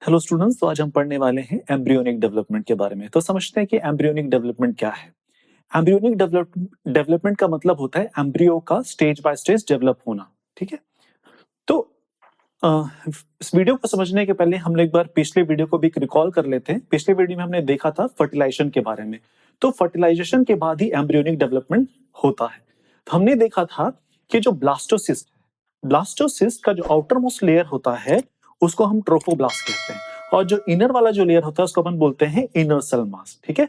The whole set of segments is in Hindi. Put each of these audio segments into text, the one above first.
हेलो स्टूडेंट्स, तो आज हम पढ़ने वाले हैं एम्ब्रियोनिक डेवलपमेंट के बारे में। तो समझते हैं कि एम्ब्रियोनिक डेवलपमेंट क्या है। एम्ब्रियोनिक डेवलपमेंट का मतलब होता है एम्ब्रियो का स्टेज बाय स्टेज डेवलप होना। ठीक है, तो इस वीडियो को समझने के पहले हम लोग एक बार पिछले वीडियो को भी रिकॉल कर लेते हैं। पिछले वीडियो में हमने देखा था फर्टिलाइजेशन के बारे में। तो फर्टिलाइजेशन के बाद ही एम्ब्रियोनिक डेवलपमेंट होता है। तो हमने देखा था कि जो ब्लास्टोसिस्ट का जो आउटर मोस्ट लेयर होता है उसको हम ट्रोफोब्लास्ट कहते हैं, और जो इनर वाला जो लेयर होता है उसको अपन बोलते हैं इनर सेल मास। ठीक है,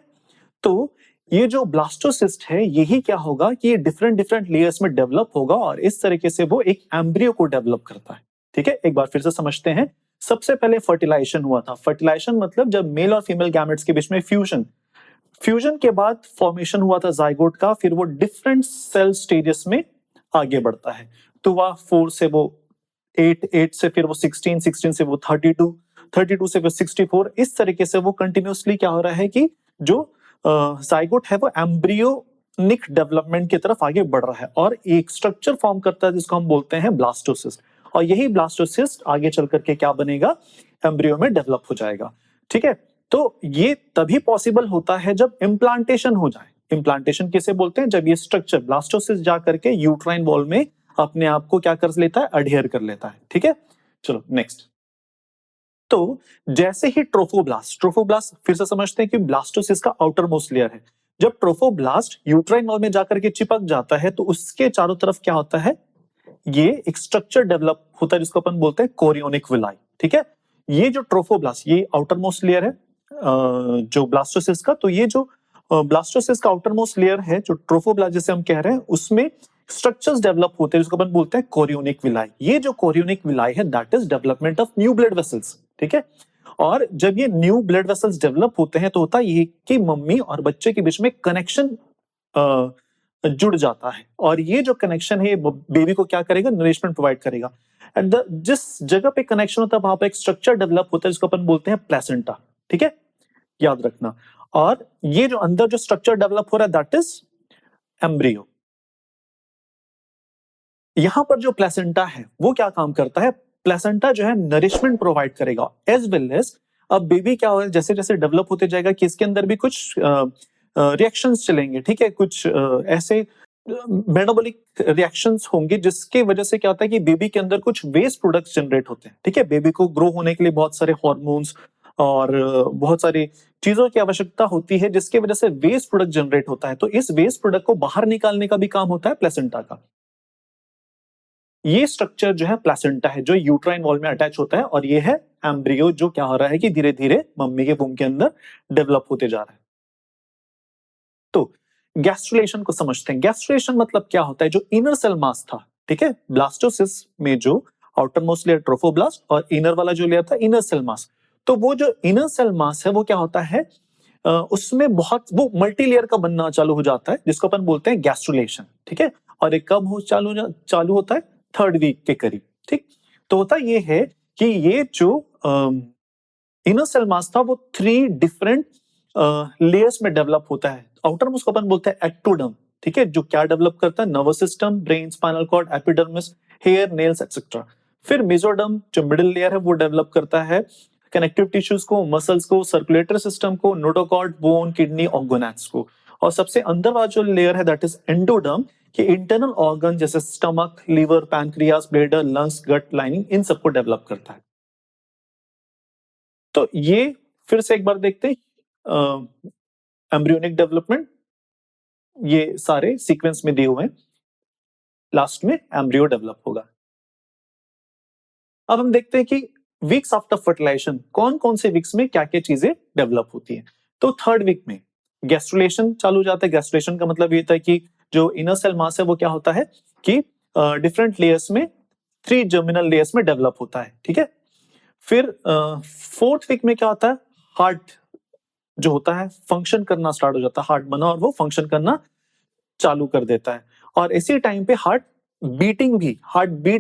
तो ये जो ब्लास्टोसिस्ट है यही क्या होगा कि ये डिफरेंट डिफरेंट लेयर्स में डेवलप होगा और इस तरीके से वो एक एम्ब्रियो को डेवलप करता है। ठीक है, एक बार फिर से समझते हैं। सबसे पहले फर्टिलाइजेशन हुआ था। फर्टिलाइजेशन मतलब जब मेल और फीमेल गैमेट्स के बीच में फ्यूजन के बाद फॉर्मेशन हुआ था जाइगोट का, फिर वो डिफरेंट सेल स्टेजेस में आगे बढ़ता है। तो वह 4 से वो 8 से फिर वो 16 से वो 32 से वो 64, इस तरीके से वो कंटिन्यूअसली क्या हो रहा है कि जो जाइगोट है वो एम्ब्रियोनिक डेवलपमेंट की तरफ आगे बढ़ रहा है और एक स्ट्रक्चर फॉर्म करता है जिसको हम बोलते हैं ब्लास्टोसिस्ट। और यही ब्लास्टोसिस्ट आगे चल करके क्या बनेगा, एम्ब्रियो में डेवलप हो जाएगा। ठीक है, तो ये तभी पॉसिबल होता है जब इम्प्लांटेशन हो जाए। इम्प्लांटेशन किसे बोलते हैं, जब ये स्ट्रक्चर ब्लास्टोसिस्ट जा करके यूट्राइन वॉल में अपने आप को क्या कर लेता है, अडहियर कर लेता है। ठीक है, चलो नेक्स्ट। तो जैसे ही ट्रोफोब्लास्ट फिर से समझते हैं कि ब्लास्टोसिस्ट का आउटर मोस्ट लेयर है। जब ट्रोफोब्लास्ट यूट्राइन वॉल में जाकर के चिपक जाता है तो उसके चारों तरफ क्या होता है, ये एक स्ट्रक्चर डेवलप होता है जिसको अपन बोलते हैं कोरियोनिक विलाई। ठीक है, ये जो ट्रोफोब्लास्ट ये आउटर मोस्ट लेयर है जो ब्लास्टोसिस्ट का। तो ये जो ब्लास्टोसिस्ट का आउटर मोस्ट लेयर है जो ट्रोफोब्लास्ट जिसे हम कह रहे हैं, उसमें स्ट्रक्चर्स डेवलप होते हैं जिसको अपन बोलते हैं कोरियोनिक विलाई। ये जो कोरियोनिक विलाई है that is development of new blood vessels. ठीक है, और जब ये न्यू ब्लड वेसल्स डेवलप होते हैं तो होता ये कि मम्मी और बच्चे के बीच में कनेक्शन जुड़ जाता है, और ये जो कनेक्शन है बेबी को क्या करेगा, नरिशमेंट प्रोवाइड करेगा। एट द जिस जगह पे कनेक्शन होता है वहां पे एक स्ट्रक्चर डेवलप होता है जिसको अपन बोलते हैं प्लेसेंटा। ठीक है, याद रखना। और ये जो अंदर जो स्ट्रक्चर डेवलप हो रहा है दैट इज एम्ब्रियो। यहां पर जो प्लेसेंटा है वो क्या काम करता है, प्लेसेंटा जो है नरिशमेंट प्रोवाइड करेगा एज वेल एज अब बेबी क्या होगा, जैसे जैसे डेवलप होते जाएगा कि इसके अंदर भी कुछ रिएक्शंस चलेंगे। ठीक है, कुछ ऐसे मेटाबॉलिक रिएक्शंस होंगे जिसके वजह से क्या होता है कि बेबी के अंदर कुछ वेस्ट प्रोडक्ट्स जनरेट होते हैं। ठीक है, बेबी को ग्रो होने के लिए बहुत सारे हार्मोन्स और बहुत सारी चीजों की आवश्यकता होती है जिसकी वजह से वेस्ट प्रोडक्ट जनरेट होता है। तो इस वेस्ट प्रोडक्ट को बाहर निकालने का भी काम होता है प्लेसेंटा का। ये स्ट्रक्चर जो है प्लेसेंटा है जो यूट्राइन वॉल में अटैच होता है, और ये है एम्ब्रियो जो क्या हो रहा है कि धीरे धीरे मम्मी के वूम के अंदर डेवलप होते जा रहा है। तो गैस्ट्रुलेशन को समझते हैं। गैस्ट्रुलेशन मतलब क्या होता है, जो इनर सेल मास था, ठीक है, ब्लास्टोसिस्ट में जो आउटर मोस्ट लेयर ट्रोफोब्लास्ट और इनर वाला जो लेयर था इनर सेल मास। तो वो जो इनर सेल मास है वो क्या होता है, उसमें बहुत वो मल्टी लेयर का बनना चालू हो जाता है जिसको अपन बोलते हैं गैस्ट्रुलेशन। ठीक है, और ये कब हो चालू होता है, 3rd वीक के करीब। ठीक, तो होता ये है कि ये जो इनर सेल मास था वो 3 डिफरेंट लेयर्स में डेवलप होता है। आउटर मोस्ट को अपन बोलते हैं एक्टोडर्म। ठीक है, जो क्या डेवलप करता है, nervous system, brain, spinal cord, epidermis, hair, nails etcetera. फिर मेसोडर्म जो मिडिल लेयर है वो डेवलप करता है कनेक्टिव टिश्यूज को, मसल्स को, सर्कुलेटरी सिस्टम को, नोटोकॉर्ड, बोन, किडनी और गोनाड्स को। और सबसे अंदर वाला जो लेयर है दैट इज एंडोडर्म, कि इंटरनल ऑर्गन जैसे stomach, liver, pancreas, bladder, lungs, gut lining, इन सबको डेवलप करता है। तो ये फिर से एक बार देखते हैं एम्ब्रियोनिक डेवलपमेंट, ये सारे सीक्वेंस में दिए हुए हैं, लास्ट में एम्ब्रियो डेवलप होगा। अब हम देखते हैं कि वीक्स आफ्टर फर्टिलाइजेशन कौन कौन से वीक्स में क्या क्या चीजें डेवलप होती हैं। तो 3rd वीक में गैस्ट्रुलेशन चालू हो जाता है। गैस्ट्रुलेशन का मतलब ये था कि जो इनर सेल मास है वो क्या होता है कि डिफरेंट लेयर्स में 3 जर्मिनल लेयर्स में डेवलप होता है। ठीक है, फिर 4th वीक में क्या होता है, हार्ट जो होता है फंक्शन करना स्टार्ट हो जाता है, हार्ट बना और वो फंक्शन करना चालू कर देता है। और इसी टाइम पे हार्ट बीट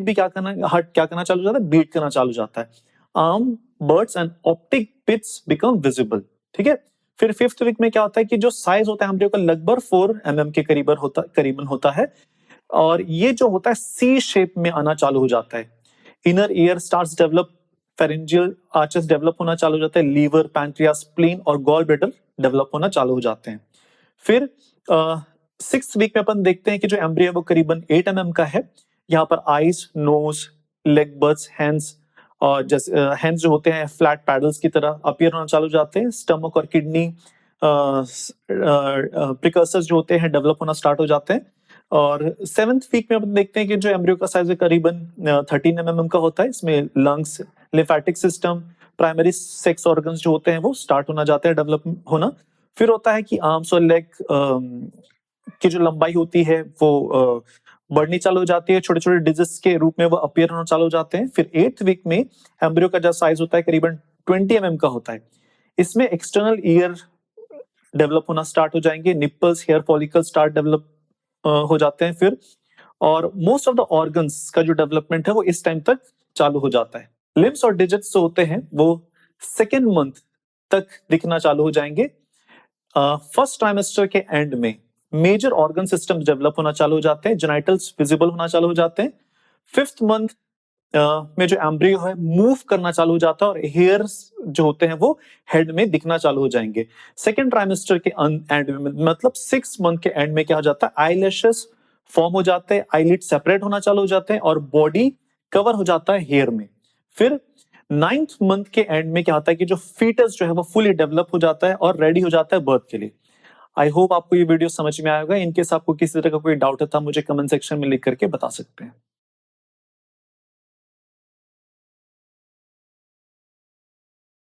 भी क्या करना चालू हो जाता है, बीट करना चालू हो जाता है। Arm, buds and optic pits become visible. ठीक है, फिर 5th वीक में क्या होता है कि जो साइज होता है एम्ब्रियो का लगभग 4 mm के करीबन होता है, और ये जो होता है सी शेप में आना चालू हो जाता है। Inner ear starts develop pharyngeal arches develop होना चालू हो जाते हैं, लीवर, पैंक्रियास, स्प्लीन और गॉल ब्लैडर डेवलप होना चालू हो जाते हैं। फिर 6th वीक में अपन देखते हैं कि जो एम्ब्रियो है वो करीबन 8 mm का है। यहाँ पर eyes, nose, leg birds, hands और जैसे हैंड्स जो होते हैं फ्लैट पैडल्स की तरह अपीयर होना चालू हो जाते हैं। स्टमक और किडनी प्रिकर्सर्स जो होते हैं डेवलप होना स्टार्ट हो जाते हैं। और 7th वीक में अपन देखते हैं कि जो एम्ब्रियो का साइज है करीबन 13 mm का होता है। इसमें lungs, lymphatic system, primary sex organs जो होते हैं वो स्टार्ट होना जाते हैं डेवलप होना। फिर होता है कि आर्म्स और लेग की जो लंबाई होती है वो बढ़नी चालू हो जाती है, छोटे छोटे डिजिट्स के रूप में वो अपीयर होना चालू हो जाते हैं। फिर 8th वीक में एम्ब्रियो का जो साइज होता है करीबन 20 mm का होता है। इसमें एक्सटर्नल ईयर डेवलप होना स्टार्ट हो जाएंगे, nipples, hair follicle start develop हो जाते हैं फिर। और मोस्ट ऑफ द ऑर्गन्स का जो डेवलपमेंट है वो इस टाइम तक चालू हो जाता है। लिम्स और डिजिट्स जो होते हैं वो 2nd मंथ तक दिखना चालू हो जाएंगे। फर्स्ट ट्राइमेस्टर के एंड में मेजर ऑर्गन सिस्टम्स डेवलप होना चालू हो जाते हैं, जेनिटल्स विजिबल होना चालू हो जाते हैं। 5th मंथ में जो एम्ब्रियो है मूव करना चालू हो जाता है और हेयर्स जो होते हैं वो हेड में दिखना चालू हो जाएंगे। 2nd ट्राइमेस्टर के एंड में मतलब 6th मंथ के एंड में क्या हो जाता है, आईलैशेस फॉर्म हो जाते हैं, आईलिड सेपरेट होना चालू हो जाते हैं और बॉडी कवर हो जाता है हेयर में। फिर 9th मंथ के एंड में क्या होता है कि जो फीटस जो है वो फुली डेवलप हो जाता है और रेडी हो जाता है बर्थ के लिए। आई होप आपको ये वीडियो समझ में आएगा। इनकेस आपको किसी तरह का कोई डाउट है तो आप मुझे कमेंट सेक्शन में लिख करके बता सकते हैं।